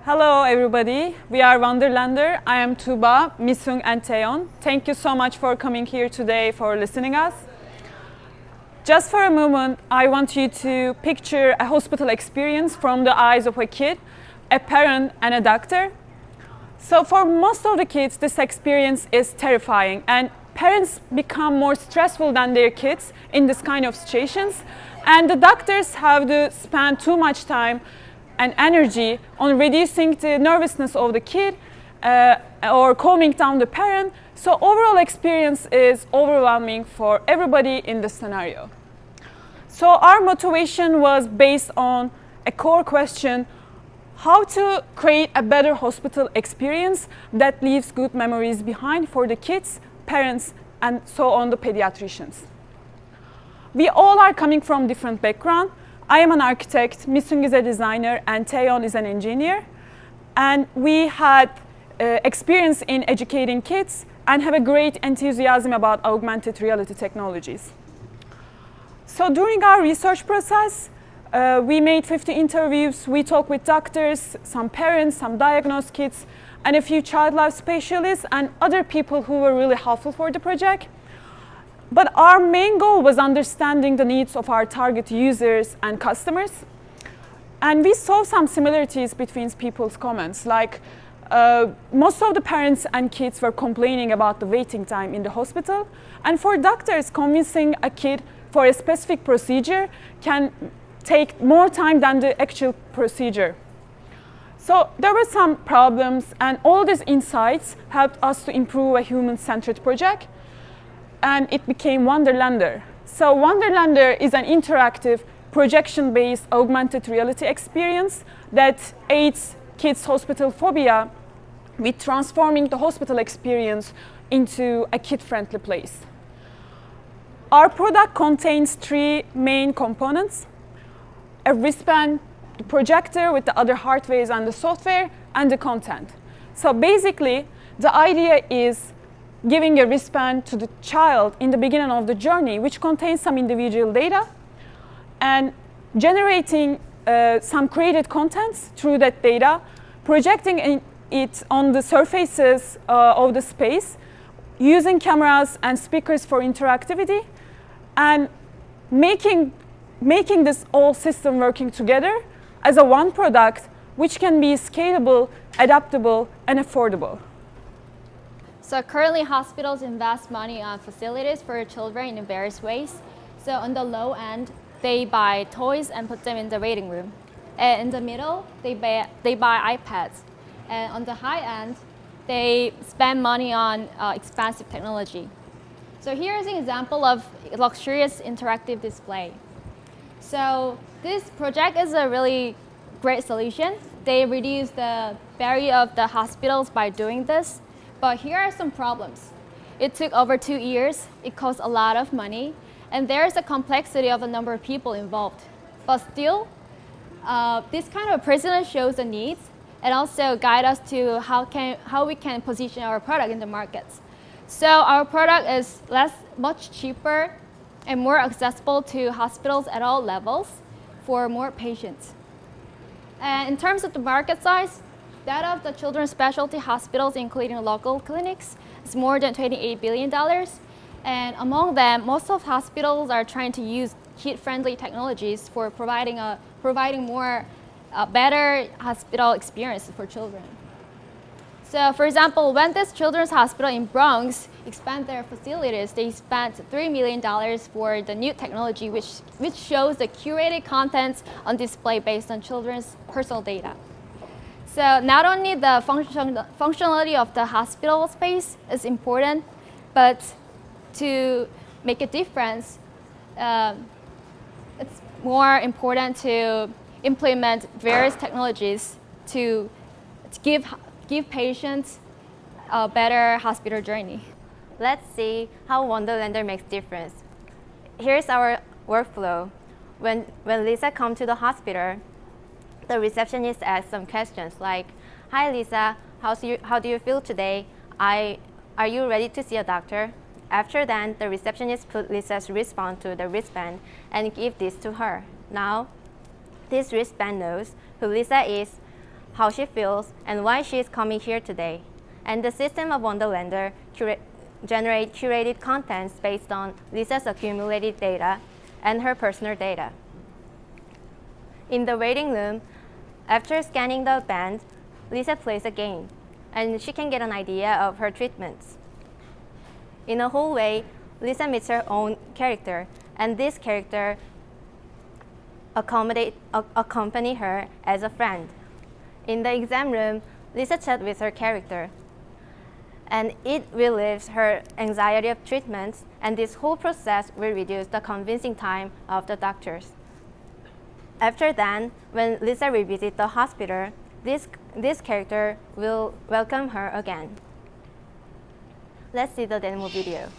Hello everybody, we are WonderLandAR. I am Tuba, Misung and Taeyeon. Thank you so much for coming here today for listening us. Just for a moment, I want you to picture a hospital experience from the eyes of a kid, a parent and a doctor. So for most of the kids, this experience is terrifying and parents become more stressful than their kids in this kind of situations. And the doctors have to spend too much time and energy on reducing the nervousness of the kid or calming down the parent. So overall experience is overwhelming for everybody in this scenario. So our motivation was based on a core question: how to create a better hospital experience that leaves good memories behind for the kids, parents, and so on the pediatricians. We all are coming from different backgrounds. I am an architect, Misung is a designer, and Taeyeon is an engineer. And we had experience in educating kids and have a great enthusiasm about augmented reality technologies. So during our research process, we made 50 interviews. We talked with doctors, some parents, some diagnosed kids, and a few child life specialists and other people who were really helpful for the project. But our main goal was understanding the needs of our target users and customers. And we saw some similarities between people's comments, like most of the parents and kids were complaining about the waiting time in the hospital. And for doctors, convincing a kid for a specific procedure can take more time than the actual procedure. So there were some problems, and all these insights helped us to improve a human-centered project. And it became WonderLandAR. So WonderLandAR is an interactive, projection-based augmented reality experience that aids kids' hospital phobia with transforming the hospital experience into a kid-friendly place. Our product contains three main components: a wristband, the projector with the other hardware and the software, and the content. So basically, the idea is giving a wristband to the child in the beginning of the journey, which contains some individual data, and generating some created contents through that data, projecting it on the surfaces of the space, using cameras and speakers for interactivity, and making this whole system working together as a one product, which can be scalable, adaptable, and affordable. So currently hospitals invest money on facilities for children in various ways. So on the low end, they buy toys and put them in the waiting room. And in the middle, they buy iPads. And on the high end, they spend money on expensive technology. So here's an example of luxurious interactive display. So this project is a really great solution. They reduce the barrier of the hospitals by doing this. But here are some problems. It took over 2 years, it cost a lot of money, and there's a complexity of the number of people involved. But still, this kind of precedent shows the needs and also guide us to how we can position our product in the markets. So our product is much cheaper and more accessible to hospitals at all levels for more patients. And in terms of the market size, that of the children's specialty hospitals, including local clinics, is more than $28 billion. And among them, most of hospitals are trying to use kid-friendly technologies for providing more better hospital experiences for children. So for example, when this children's hospital in Bronx expand their facilities, they spent $3 million for the new technology, which shows the curated contents on display based on children's personal data. So not only the functionality of the hospital space is important, but to make a difference, it's more important to implement various technologies to give patients a better hospital journey. Let's see how WonderLandAR makes difference. Here's our workflow. When Lisa comes to the hospital, the receptionist asks some questions like, "Hi Lisa, how do you feel today? Are you ready to see a doctor?" After that, the receptionist put Lisa's wristband to the wristband and give this to her. Now, this wristband knows who Lisa is, how she feels, and why she is coming here today. And the system of WonderLandAR generate curated contents based on Lisa's accumulated data and her personal data. In the waiting room, after scanning the band, Lisa plays a game, and she can get an idea of her treatments. In a hallway, Lisa meets her own character, and this character accompany her as a friend. In the exam room, Lisa chats with her character, and it relieves her anxiety of treatments, and this whole process will reduce the convincing time of the doctors. After that, when Lisa revisits the hospital, this character will welcome her again. Let's see the demo video.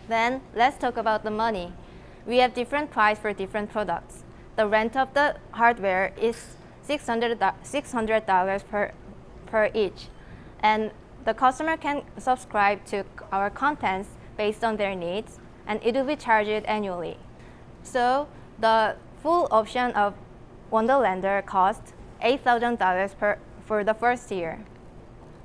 Then let's talk about the money. We have different price for different products. The rent of the hardware is $600 per each, and the customer can subscribe to our contents based on their needs, and it will be charged annually. So the full option of WonderLandAR costs $8,000 for the first year.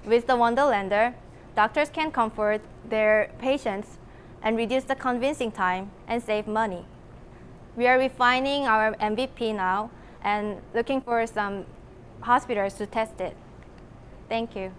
With the WonderLandAR, doctors can comfort their patients and reduce the convincing time and save money. We are refining our MVP now and looking for some hospitals to test it. Thank you.